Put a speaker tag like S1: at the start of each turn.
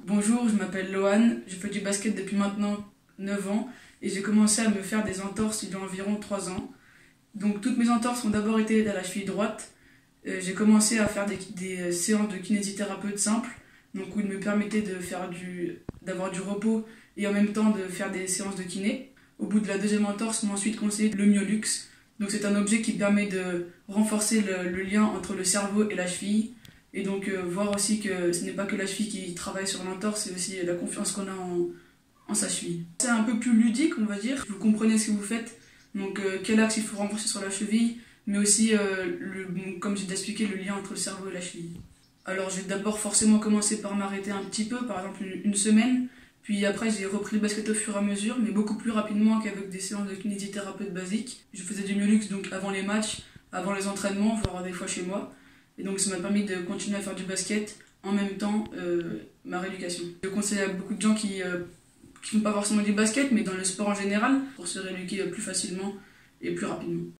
S1: Bonjour, je m'appelle Lohan, je fais du basket depuis maintenant 9 ans et j'ai commencé à me faire des entorses il y a environ 3 ans. Donc toutes mes entorses ont d'abord été à la cheville droite. J'ai commencé à faire des séances de kinésithérapeute simple, donc où il me permettait d'avoir du repos et en même temps de faire des séances de kiné. Au bout de la deuxième entorse, on m'a ensuite conseillé le myolux. Donc c'est un objet qui permet de renforcer le lien entre le cerveau et la cheville. Et donc voir aussi que ce n'est pas que la cheville qui travaille sur l'entorse, c'est aussi la confiance qu'on a en sa cheville. C'est un peu plus ludique, on va dire. Vous comprenez ce que vous faites, donc quel axe il faut renforcer sur la cheville, mais aussi, comme j'ai expliqué, le lien entre le cerveau et la cheville. Alors j'ai d'abord forcément commencé par m'arrêter un petit peu, par exemple une semaine, puis après j'ai repris le basket au fur et à mesure, mais beaucoup plus rapidement qu'avec des séances de kinésithérapeute basiques. Je faisais du myolux donc avant les matchs, avant les entraînements, voire des fois chez moi. Et donc ça m'a permis de continuer à faire du basket en même temps ma rééducation. Je conseille à beaucoup de gens qui font pas forcément du basket, mais dans le sport en général, pour se rééduquer plus facilement et plus rapidement.